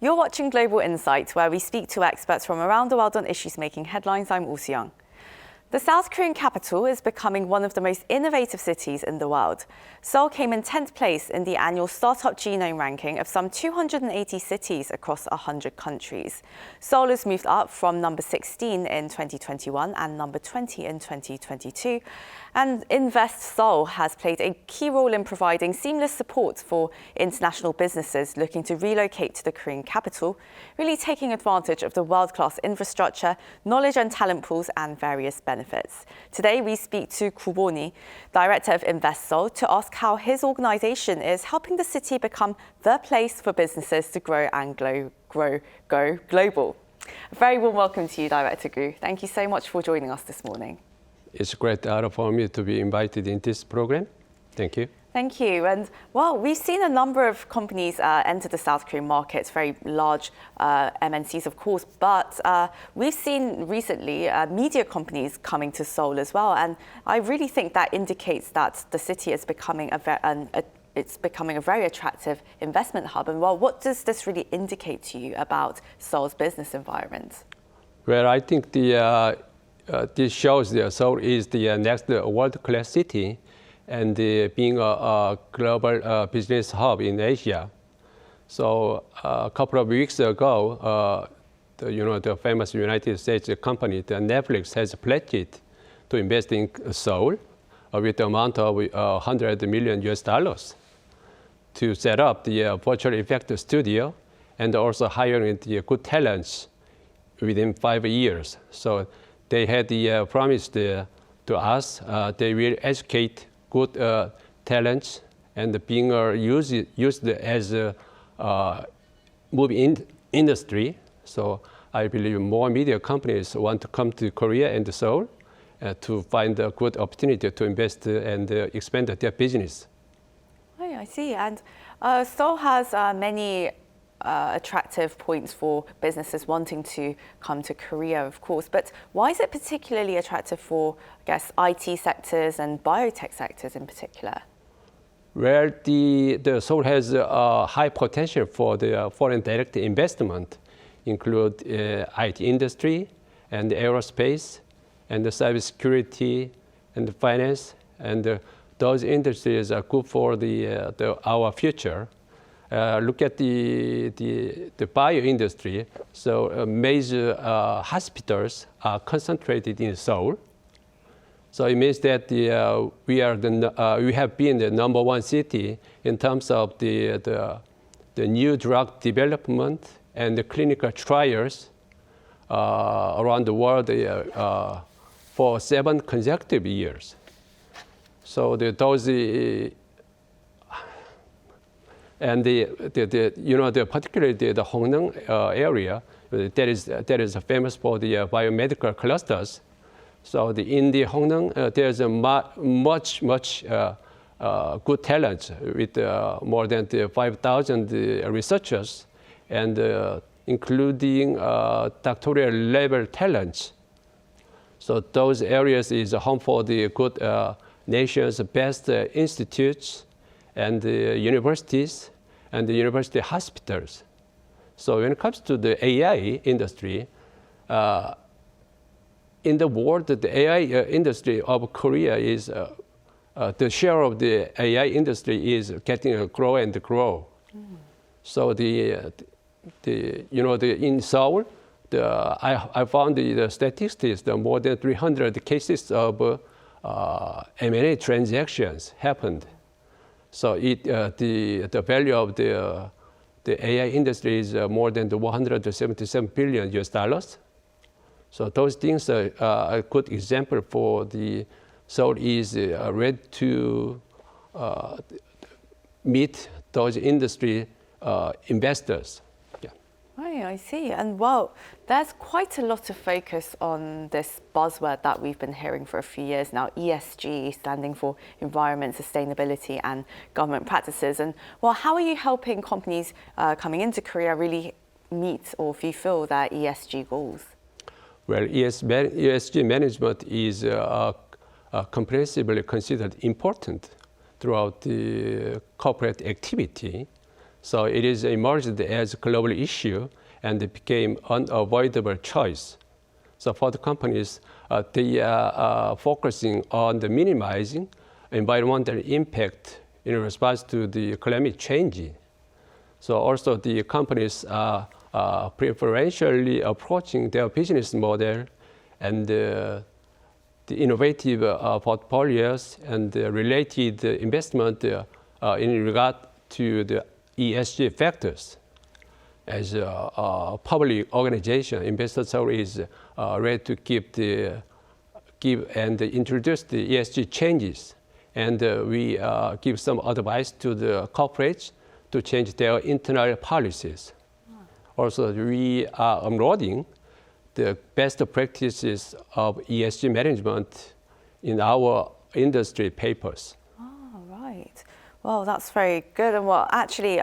You're watching Global Insight, where we speak to experts from around the world on issues making headlines. I'm Woo-Young. The South Korean capital is becoming one of the most innovative cities in the world. Seoul came in 10th place in the annual Startup Genome ranking of some 280 cities across 100 countries. Seoul has moved up from number 16 in 2021 and number 20 in 2022. And Invest Seoul has played a key role in providing seamless support for international businesses looking to relocate to the Korean capital, really taking advantage of the world-class infrastructure, knowledge and talent pools, and various benefits. Today, we speak to Kuboni, Director of Invest Seoul, to ask how his organization is helping the city become the place for businesses to grow and go global. A very warm welcome to you, Director Gu. Thank you so much for joining us this morning. It's a great honor for me to be invited in this program. Thank you. Thank you. And well, we've seen a number of companies enter the South Korean markets, very large MNCs, of course, but we've seen recently media companies coming to Seoul as well. And I really think that indicates that the city is becoming it's becoming a very attractive investment hub. And well, what does this really indicate to you about Seoul's business environment? Well, I think this shows that Seoul is the next world-class city and being a global business hub in Asia. So a couple of weeks ago, the famous United States company, the Netflix, has pledged to invest in Seoul with the amount of $100 million to set up the virtual effect studio and also hiring the good talents within 5 years. So they had promised to us they will educate good talents and being used as a movie industry. So I believe more media companies want to come to Korea and Seoul to find a good opportunity to invest and expand their business. Oh, I see. And Seoul has many attractive points for businesses wanting to come to Korea, of course. But why is it particularly attractive for, I guess, IT sectors and biotech sectors in particular? Well, the Seoul has a high potential for the foreign direct investment, include IT industry and aerospace and the cybersecurity and the finance, and those industries are good for our future. Look at the bio industry. So major hospitals are concentrated in Seoul. So it means that we have been the #1 city in terms of the new drug development and the clinical trials around the world for 7 consecutive years. So particularly the Hongnaeng area that is famous for the biomedical clusters. So in the Hongnaeng, there's a much good talent with more than 5,000 researchers, and including doctoral level talents. So those areas is a home for the good nation's best institutes and universities and the university hospitals. So when it comes to the AI industry, in the world, the AI industry of Korea is, the share of the AI industry is getting grow and grow. So in Seoul, I found the statistics, more than 300 cases of M&A transactions happened. So the value of the AI industry is more than $177 billion. So those things are a good example for the Seoul is ready to meet those industry investors. Oh, I see. And well, there's quite a lot of focus on this buzzword that we've been hearing for a few years now, ESG, standing for environment, sustainability, and government practices. And well, how are you helping companies coming into Korea really meet or fulfill their ESG goals? Well, ESG management is comprehensively considered important throughout the corporate activity. So it is emerged as a global issue and it became unavoidable choice. So for the companies, they are focusing on the minimizing environmental impact in response to the climate change. So also the companies are preferentially approaching their business model and the innovative portfolios and the related investment in regard to the ESG factors. As a public organization, Invest Seoul is ready to give and introduce the ESG changes. And we give some advice to the corporates to change their internal policies. Also, we are uploading the best practices of ESG management in our industry papers. Oh, right. Well, that's very good. And well, actually,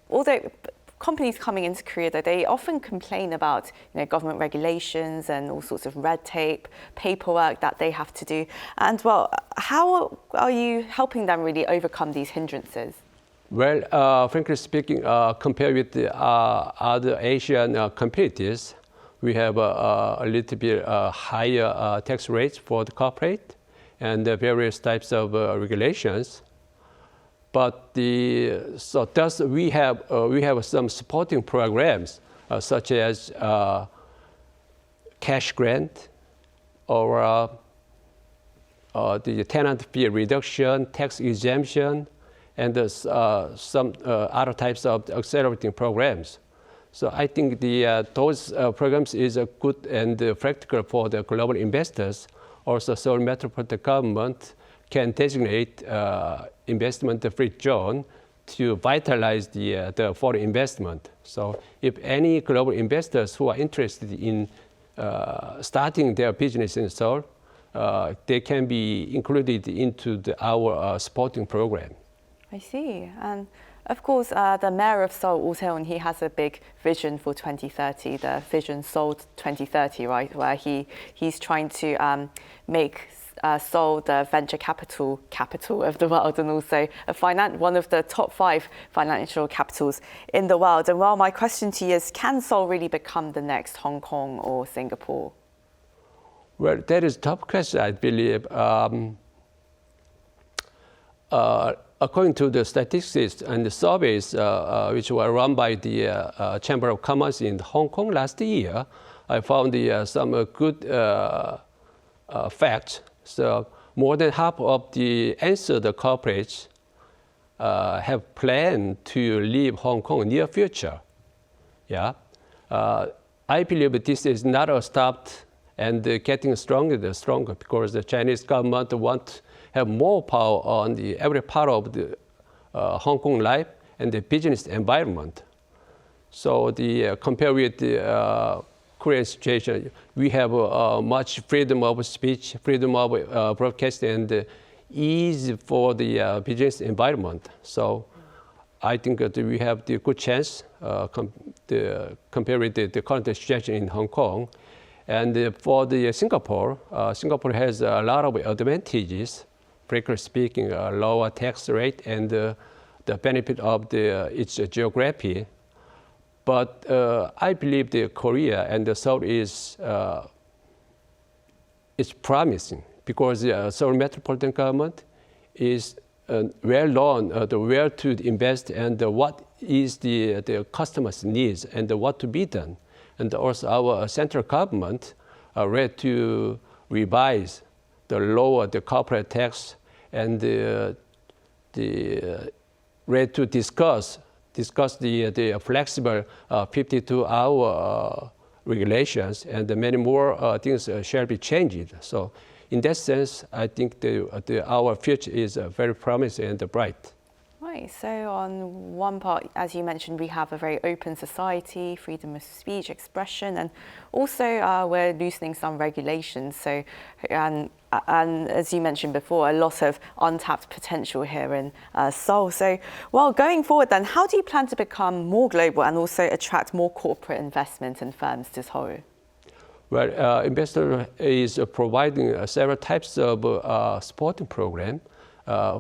although companies coming into Korea, though, they often complain about government regulations and all sorts of red tape, paperwork that they have to do. And well, how are you helping them really overcome these hindrances? Well, frankly speaking, compared with the other Asian competitors, we have a little bit higher tax rates for the corporate and various types of regulations. But thus we have some supporting programs such as cash grant or the tenant fee reduction, tax exemption, and some other types of accelerating programs. So I think those programs is good and practical for the global investors. Also, Seoul Metropolitan Government can designate investment-free zone to vitalize the foreign investment. So if any global investors who are interested in starting their business in Seoul, they can be included into our supporting program. I see. And of course, the mayor of Seoul, Oh Se-on, he has a big vision for 2030, the Vision Seoul 2030, right, where he's trying to make Seoul the venture capital of the world, and also one of the top 5 financial capitals in the world. And well, my question to you is, can Seoul really become the next Hong Kong or Singapore? Well, that is a tough question, I believe. According to the statistics and the surveys which were run by the Chamber of Commerce in Hong Kong last year, I found some good facts. So more than half of the answered corporates have planned to leave Hong Kong in the near future. Yeah, I believe this is not a stopped and getting stronger because the Chinese government wants to have more power on every part of the Hong Kong life and the business environment. So compared with the Korean situation, we have much freedom of speech, freedom of broadcasting, and ease for the business environment. So I think that we have the good chance compared with the current situation in Hong Kong. And for the Singapore has a lot of advantages. Frankly speaking, a lower tax rate and the benefit of its geography. But I believe Korea and the Seoul is promising because the Seoul Metropolitan Government is well known where to invest and what is the customer's needs and what to be done. And also our central government are ready to revise lower the corporate tax and ready to discuss the flexible 52-hour regulations, and many more things shall be changed. So in that sense, I think our future is very promising and bright. Right, so on one part, as you mentioned, we have a very open society, freedom of speech, expression, and also we're loosening some regulations. So, and as you mentioned before, a lot of untapped potential here in Seoul. So, well, going forward then, how do you plan to become more global and also attract more corporate investment and firms to Seoul? Well, Investor is providing several types of supporting program.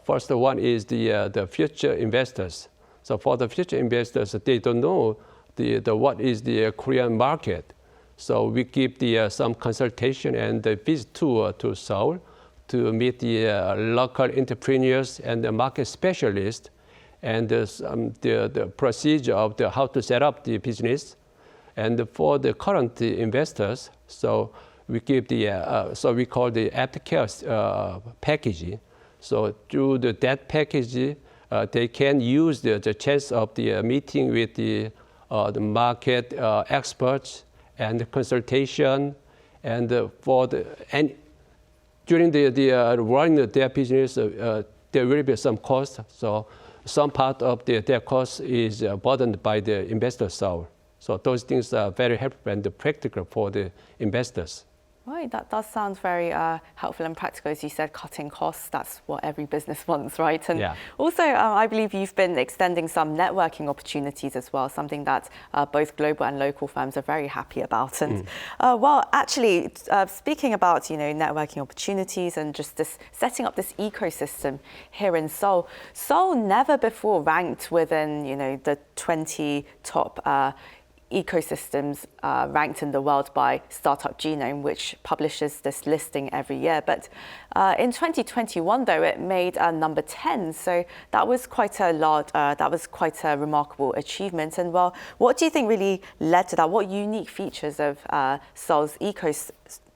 First one is the future investors. So for the future investors, they don't know what is the Korean market. So we give some consultation and the visit tour to Seoul to meet the local entrepreneurs and the market specialists and the procedure of how to set up the business. And for the current investors, so we give so we call the aftercare package. So through that package, they can use the chance of the meeting with the market experts and the consultation, and during the running their business, there will be some cost. So some part of their cost is burdened by the investor Seoul. So those things are very helpful and practical for the investors. Right, that does sound very helpful and practical. As you said, cutting costs, that's what every business wants, right? And yeah. Also, I believe you've been extending some networking opportunities as well, something that both global and local firms are very happy about. And well, actually, speaking about, networking opportunities and just this setting up this ecosystem here in Seoul, Seoul never before ranked within, the 20 top ecosystems ranked in the world by Startup Genome, which publishes this listing every year. But in 2021, though, it made number 10. So that was quite a remarkable achievement. And well, what do you think really led to that? What unique features of Seoul's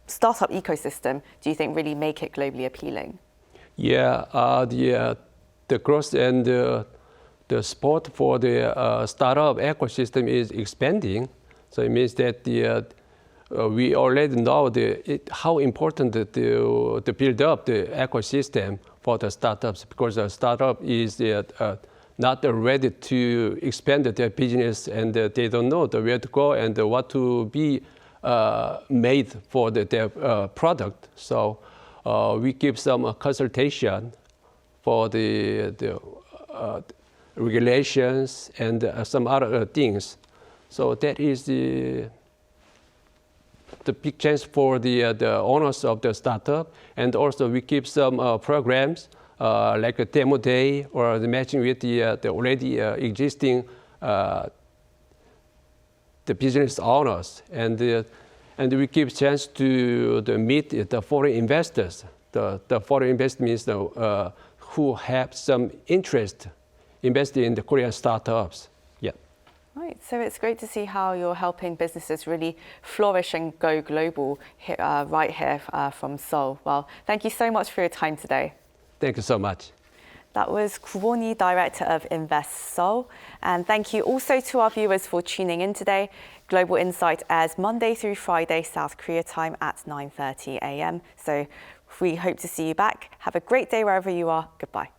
startup ecosystem do you think really make it globally appealing? Yeah, the growth and the support for the startup ecosystem is expanding. So it means that we already know how important to build up the ecosystem for the startups, because the startup is not ready to expand their business, and they don't know where to go and what to be made for their product. So we give some consultation for the regulations and some other things. So that is the big chance for the owners of the startup. And also we keep some programs like a demo day or the matching with the already existing the business owners. And we give chance to meet the foreign investors. The foreign investors means who have some interest investing in the Korean startups. Yeah. Right. So it's great to see how you're helping businesses really flourish and go global here, right here from Seoul. Well, thank you so much for your time today. Thank you so much. That was Kwon, Director of Invest Seoul. And thank you also to our viewers for tuning in today. Global Insight airs Monday through Friday, South Korea time at 9:30 a.m. So we hope to see you back. Have a great day wherever you are. Goodbye.